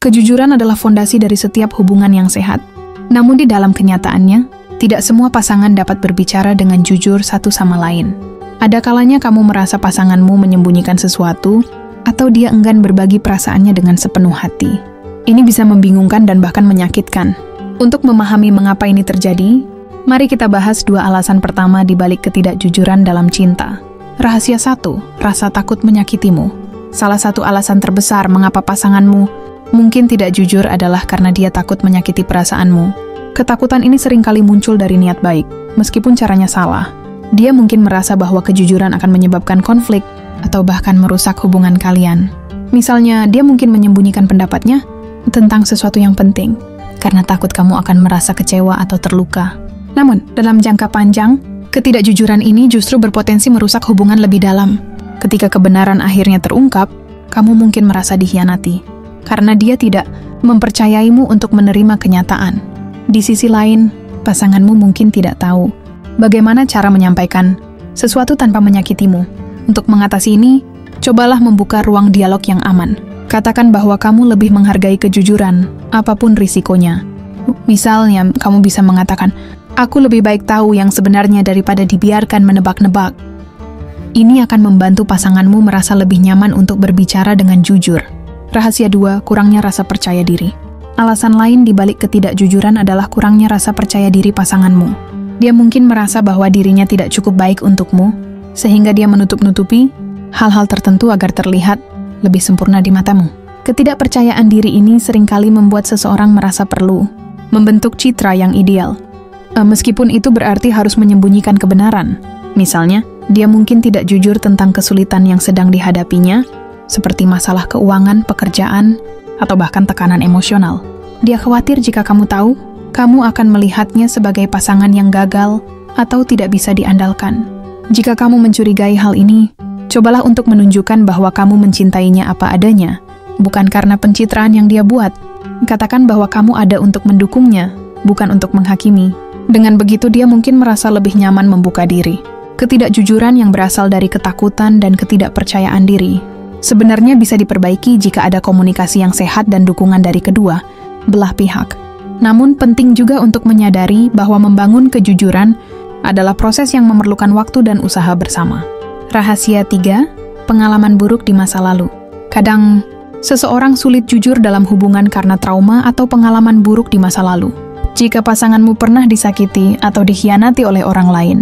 Kejujuran adalah fondasi dari setiap hubungan yang sehat. Namun di dalam kenyataannya, tidak semua pasangan dapat berbicara dengan jujur satu sama lain. Ada kalanya kamu merasa pasanganmu menyembunyikan sesuatu, atau dia enggan berbagi perasaannya dengan sepenuh hati. Ini bisa membingungkan dan bahkan menyakitkan. Untuk memahami mengapa ini terjadi, mari kita bahas 2 alasan pertama di balik ketidakjujuran dalam cinta. Rahasia 1, rasa takut menyakitimu. Salah satu alasan terbesar mengapa pasanganmu mungkin tidak jujur adalah karena dia takut menyakiti perasaanmu. Ketakutan ini seringkali muncul dari niat baik, meskipun caranya salah. Dia mungkin merasa bahwa kejujuran akan menyebabkan konflik atau bahkan merusak hubungan kalian. Misalnya, dia mungkin menyembunyikan pendapatnya tentang sesuatu yang penting karena takut kamu akan merasa kecewa atau terluka. Namun, dalam jangka panjang, ketidakjujuran ini justru berpotensi merusak hubungan lebih dalam. Ketika kebenaran akhirnya terungkap, kamu mungkin merasa dikhianati karena dia tidak mempercayaimu untuk menerima kenyataan. Di sisi lain, pasanganmu mungkin tidak tahu bagaimana cara menyampaikan sesuatu tanpa menyakitimu. Untuk mengatasi ini, cobalah membuka ruang dialog yang aman. Katakan bahwa kamu lebih menghargai kejujuran, apapun risikonya. Misalnya, kamu bisa mengatakan, "Aku lebih baik tahu yang sebenarnya daripada dibiarkan menebak-nebak." Ini akan membantu pasanganmu merasa lebih nyaman untuk berbicara dengan jujur. Rahasia 2, kurangnya rasa percaya diri. Alasan lain di balik ketidakjujuran adalah kurangnya rasa percaya diri pasanganmu. Dia mungkin merasa bahwa dirinya tidak cukup baik untukmu, sehingga dia menutup-nutupi hal-hal tertentu agar terlihat lebih sempurna di matamu. Ketidakpercayaan diri ini seringkali membuat seseorang merasa perlu membentuk citra yang ideal. Meskipun itu berarti harus menyembunyikan kebenaran. Misalnya, dia mungkin tidak jujur tentang kesulitan yang sedang dihadapinya, seperti masalah keuangan, pekerjaan, atau bahkan tekanan emosional. Dia khawatir jika kamu tahu, kamu akan melihatnya sebagai pasangan yang gagal atau tidak bisa diandalkan. Jika kamu mencurigai hal ini, cobalah untuk menunjukkan bahwa kamu mencintainya apa adanya, bukan karena pencitraan yang dia buat. Katakan bahwa kamu ada untuk mendukungnya, bukan untuk menghakimi. Dengan begitu dia mungkin merasa lebih nyaman membuka diri. Ketidakjujuran yang berasal dari ketakutan dan ketidakpercayaan diri sebenarnya bisa diperbaiki jika ada komunikasi yang sehat dan dukungan dari kedua belah pihak. Namun penting juga untuk menyadari bahwa membangun kejujuran adalah proses yang memerlukan waktu dan usaha bersama. Rahasia 3, pengalaman buruk di masa lalu. Kadang, seseorang sulit jujur dalam hubungan karena trauma atau pengalaman buruk di masa lalu. Jika pasanganmu pernah disakiti atau dikhianati oleh orang lain,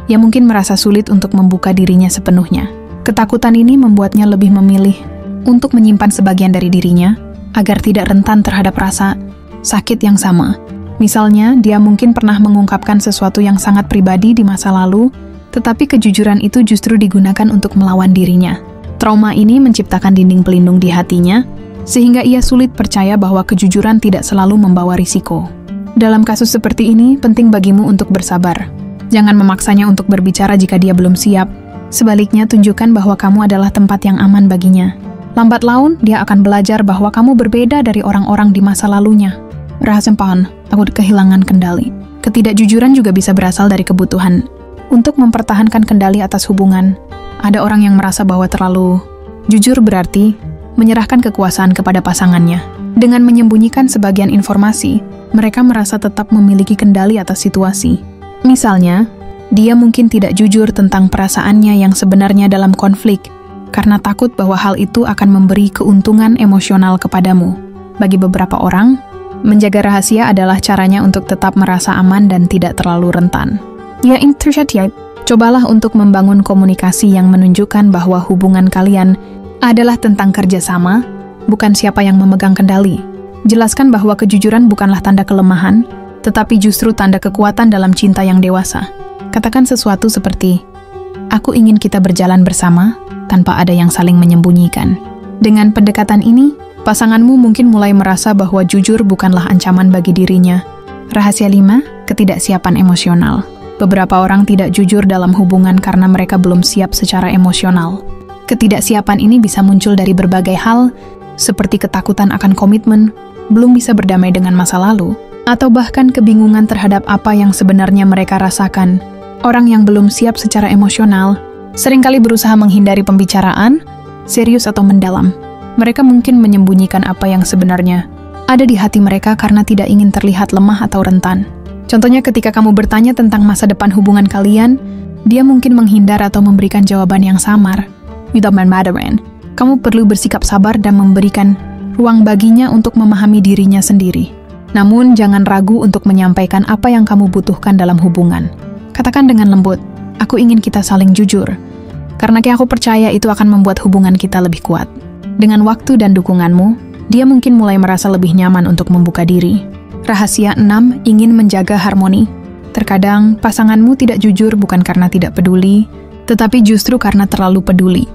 ia mungkin merasa sulit untuk membuka dirinya sepenuhnya. Ketakutan ini membuatnya lebih memilih untuk menyimpan sebagian dari dirinya agar tidak rentan terhadap rasa sakit yang sama. Misalnya, dia mungkin pernah mengungkapkan sesuatu yang sangat pribadi di masa lalu, tetapi kejujuran itu justru digunakan untuk melawan dirinya. Trauma ini menciptakan dinding pelindung di hatinya, sehingga ia sulit percaya bahwa kejujuran tidak selalu membawa risiko. Dalam kasus seperti ini, penting bagimu untuk bersabar. Jangan memaksanya untuk berbicara jika dia belum siap. Sebaliknya, tunjukkan bahwa kamu adalah tempat yang aman baginya. Lambat laun, dia akan belajar bahwa kamu berbeda dari orang-orang di masa lalunya. Rahasia 4, takut kehilangan kendali. Ketidakjujuran juga bisa berasal dari kebutuhan untuk mempertahankan kendali atas hubungan. Ada orang yang merasa bahwa terlalu jujur berarti menyerahkan kekuasaan kepada pasangannya. Dengan menyembunyikan sebagian informasi, mereka merasa tetap memiliki kendali atas situasi. Misalnya, dia mungkin tidak jujur tentang perasaannya yang sebenarnya dalam konflik, karena takut bahwa hal itu akan memberi keuntungan emosional kepadamu. Bagi beberapa orang, menjaga rahasia adalah caranya untuk tetap merasa aman dan tidak terlalu rentan. Ya, cobalah untuk membangun komunikasi yang menunjukkan bahwa hubungan kalian adalah tentang kerjasama, bukan siapa yang memegang kendali. Jelaskan bahwa kejujuran bukanlah tanda kelemahan, tetapi justru tanda kekuatan dalam cinta yang dewasa. Katakan sesuatu seperti, "Aku ingin kita berjalan bersama," tanpa ada yang saling menyembunyikan. Dengan pendekatan ini, pasanganmu mungkin mulai merasa bahwa jujur bukanlah ancaman bagi dirinya. Rahasia 5, ketidaksiapan emosional. Beberapa orang tidak jujur dalam hubungan karena mereka belum siap secara emosional. Ketidaksiapan ini bisa muncul dari berbagai hal, seperti ketakutan akan komitmen, belum bisa berdamai dengan masa lalu, atau bahkan kebingungan terhadap apa yang sebenarnya mereka rasakan. Orang yang belum siap secara emosional seringkali berusaha menghindari pembicaraan serius atau mendalam. Mereka mungkin menyembunyikan apa yang sebenarnya ada di hati mereka karena tidak ingin terlihat lemah atau rentan. Contohnya ketika kamu bertanya tentang masa depan hubungan kalian, dia mungkin menghindar atau memberikan jawaban yang samar. Without mattering, kamu perlu bersikap sabar dan memberikan ruang baginya untuk memahami dirinya sendiri. Namun, jangan ragu untuk menyampaikan apa yang kamu butuhkan dalam hubungan. Katakan dengan lembut, aku ingin kita saling jujur, karena aku percaya itu akan membuat hubungan kita lebih kuat. Dengan waktu dan dukunganmu, dia mungkin mulai merasa lebih nyaman untuk membuka diri. Rahasia 6, ingin menjaga harmoni. Terkadang, pasanganmu tidak jujur bukan karena tidak peduli, tetapi justru karena terlalu peduli.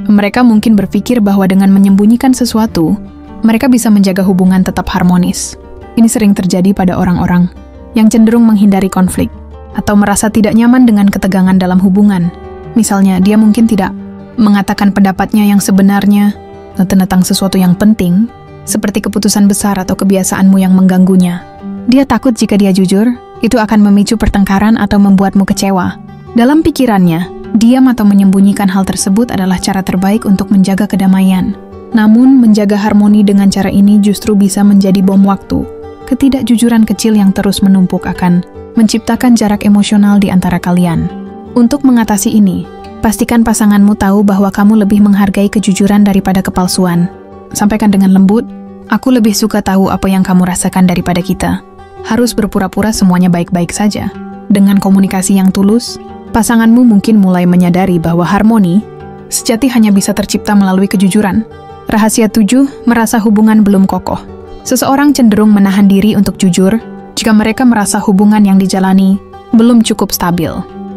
Mereka mungkin berpikir bahwa dengan menyembunyikan sesuatu, mereka bisa menjaga hubungan tetap harmonis. Ini sering terjadi pada orang-orang yang cenderung menghindari konflik atau merasa tidak nyaman dengan ketegangan dalam hubungan. Misalnya, dia mungkin tidak mengatakan pendapatnya yang sebenarnya tentang sesuatu yang penting, seperti keputusan besar atau kebiasaanmu yang mengganggunya. Dia takut jika dia jujur, itu akan memicu pertengkaran atau membuatmu kecewa. Dalam pikirannya, diam atau menyembunyikan hal tersebut adalah cara terbaik untuk menjaga kedamaian. Namun, menjaga harmoni dengan cara ini justru bisa menjadi bom waktu. Ketidakjujuran kecil yang terus menumpuk akan menciptakan jarak emosional di antara kalian. Untuk mengatasi ini, pastikan pasanganmu tahu bahwa kamu lebih menghargai kejujuran daripada kepalsuan. Sampaikan dengan lembut, aku lebih suka tahu apa yang kamu rasakan daripada kita. Harus berpura-pura semuanya baik-baik saja. Dengan komunikasi yang tulus, pasanganmu mungkin mulai menyadari bahwa harmoni sejati hanya bisa tercipta melalui kejujuran. Rahasia 7, merasa hubungan belum kokoh. Seseorang cenderung menahan diri untuk jujur jika mereka merasa hubungan yang dijalani belum cukup stabil.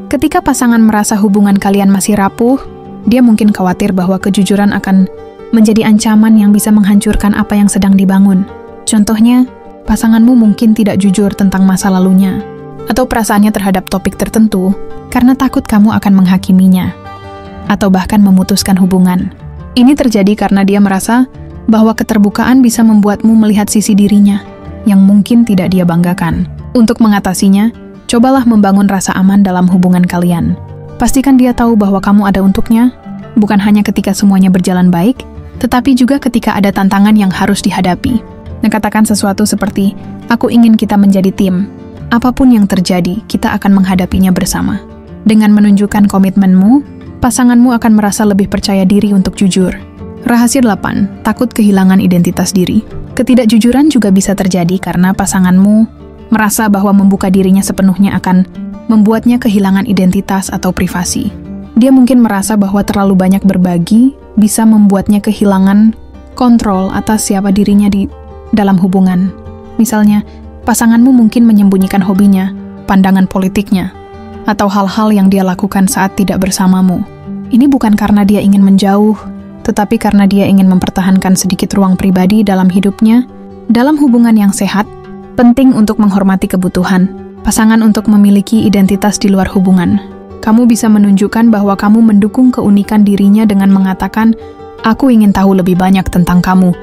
Ketika pasangan merasa hubungan kalian masih rapuh, dia mungkin khawatir bahwa kejujuran akan menjadi ancaman yang bisa menghancurkan apa yang sedang dibangun. Contohnya, pasanganmu mungkin tidak jujur tentang masa lalunya, atau perasaannya terhadap topik tertentu karena takut kamu akan menghakiminya, atau bahkan memutuskan hubungan. Ini terjadi karena dia merasa bahwa keterbukaan bisa membuatmu melihat sisi dirinya yang mungkin tidak dia banggakan. Untuk mengatasinya, cobalah membangun rasa aman dalam hubungan kalian. Pastikan dia tahu bahwa kamu ada untuknya, bukan hanya ketika semuanya berjalan baik, tetapi juga ketika ada tantangan yang harus dihadapi. Dan katakan sesuatu seperti, aku ingin kita menjadi tim. Apapun yang terjadi, kita akan menghadapinya bersama. Dengan menunjukkan komitmenmu, pasanganmu akan merasa lebih percaya diri untuk jujur. Rahasia 8, takut kehilangan identitas diri. Ketidakjujuran juga bisa terjadi karena pasanganmu merasa bahwa membuka dirinya sepenuhnya akan membuatnya kehilangan identitas atau privasi. Dia mungkin merasa bahwa terlalu banyak berbagi bisa membuatnya kehilangan kontrol atas siapa dirinya di dalam hubungan. Misalnya, pasanganmu mungkin menyembunyikan hobinya, pandangan politiknya, atau hal-hal yang dia lakukan saat tidak bersamamu. Ini bukan karena dia ingin menjauh, tetapi karena dia ingin mempertahankan sedikit ruang pribadi dalam hidupnya. Dalam hubungan yang sehat, penting untuk menghormati kebutuhan pasangan untuk memiliki identitas di luar hubungan. Kamu bisa menunjukkan bahwa kamu mendukung keunikan dirinya dengan mengatakan, aku ingin tahu lebih banyak tentang kamu,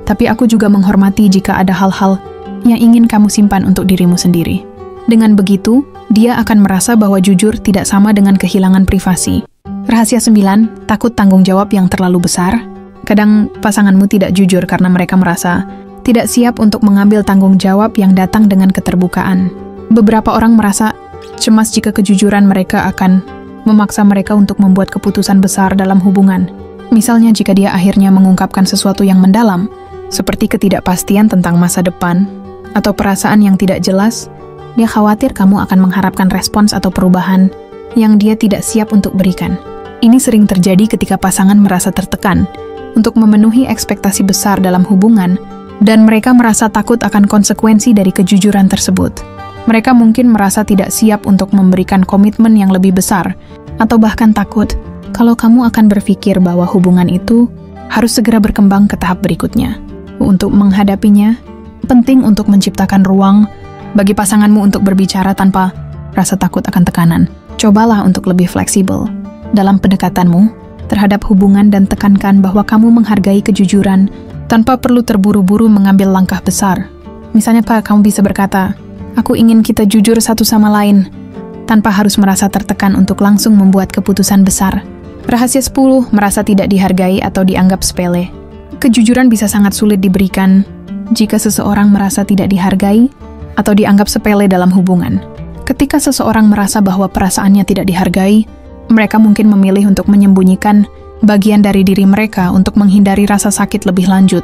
tapi aku juga menghormati jika ada hal-hal yang ingin kamu simpan untuk dirimu sendiri. Dengan begitu, dia akan merasa bahwa jujur tidak sama dengan kehilangan privasi. Rahasia 9, takut tanggung jawab yang terlalu besar. Kadang pasanganmu tidak jujur karena mereka merasa tidak siap untuk mengambil tanggung jawab yang datang dengan keterbukaan. Beberapa orang merasa cemas jika kejujuran mereka akan memaksa mereka untuk membuat keputusan besar dalam hubungan. Misalnya jika dia akhirnya mengungkapkan sesuatu yang mendalam, seperti ketidakpastian tentang masa depan, atau perasaan yang tidak jelas, dia khawatir kamu akan mengharapkan respons atau perubahan yang dia tidak siap untuk berikan. Ini sering terjadi ketika pasangan merasa tertekan untuk memenuhi ekspektasi besar dalam hubungan, dan mereka merasa takut akan konsekuensi dari kejujuran tersebut. Mereka mungkin merasa tidak siap untuk memberikan komitmen yang lebih besar, atau bahkan takut kalau kamu akan berpikir bahwa hubungan itu harus segera berkembang ke tahap berikutnya. Untuk menghadapinya, penting untuk menciptakan ruang bagi pasanganmu untuk berbicara tanpa rasa takut akan tekanan. Cobalah untuk lebih fleksibel dalam pendekatanmu terhadap hubungan dan tekankan bahwa kamu menghargai kejujuran tanpa perlu terburu-buru mengambil langkah besar. Misalnya, kamu bisa berkata, aku ingin kita jujur satu sama lain, tanpa harus merasa tertekan untuk langsung membuat keputusan besar. Rahasia 10, merasa tidak dihargai atau dianggap sepele. Kejujuran bisa sangat sulit diberikan jika seseorang merasa tidak dihargai atau dianggap sepele dalam hubungan. Ketika seseorang merasa bahwa perasaannya tidak dihargai, mereka mungkin memilih untuk menyembunyikan bagian dari diri mereka untuk menghindari rasa sakit lebih lanjut.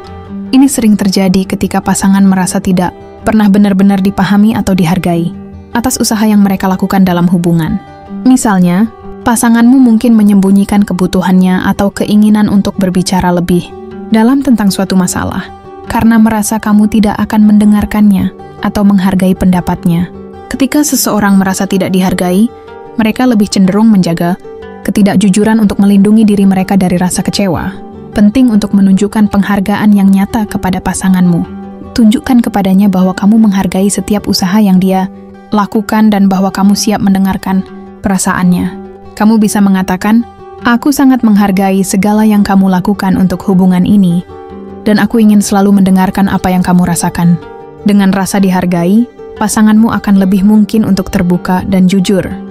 Ini sering terjadi ketika pasangan merasa tidak pernah benar-benar dipahami atau dihargai atas usaha yang mereka lakukan dalam hubungan. Misalnya, pasanganmu mungkin menyembunyikan kebutuhannya atau keinginan untuk berbicara lebih dalam tentang suatu masalah, karena merasa kamu tidak akan mendengarkannya atau menghargai pendapatnya. Ketika seseorang merasa tidak dihargai, mereka lebih cenderung menjaga ketidakjujuran untuk melindungi diri mereka dari rasa kecewa. Penting untuk menunjukkan penghargaan yang nyata kepada pasanganmu. Tunjukkan kepadanya bahwa kamu menghargai setiap usaha yang dia lakukan dan bahwa kamu siap mendengarkan perasaannya. Kamu bisa mengatakan, "Aku sangat menghargai segala yang kamu lakukan untuk hubungan ini, dan aku ingin selalu mendengarkan apa yang kamu rasakan." Dengan rasa dihargai, pasanganmu akan lebih mungkin untuk terbuka dan jujur.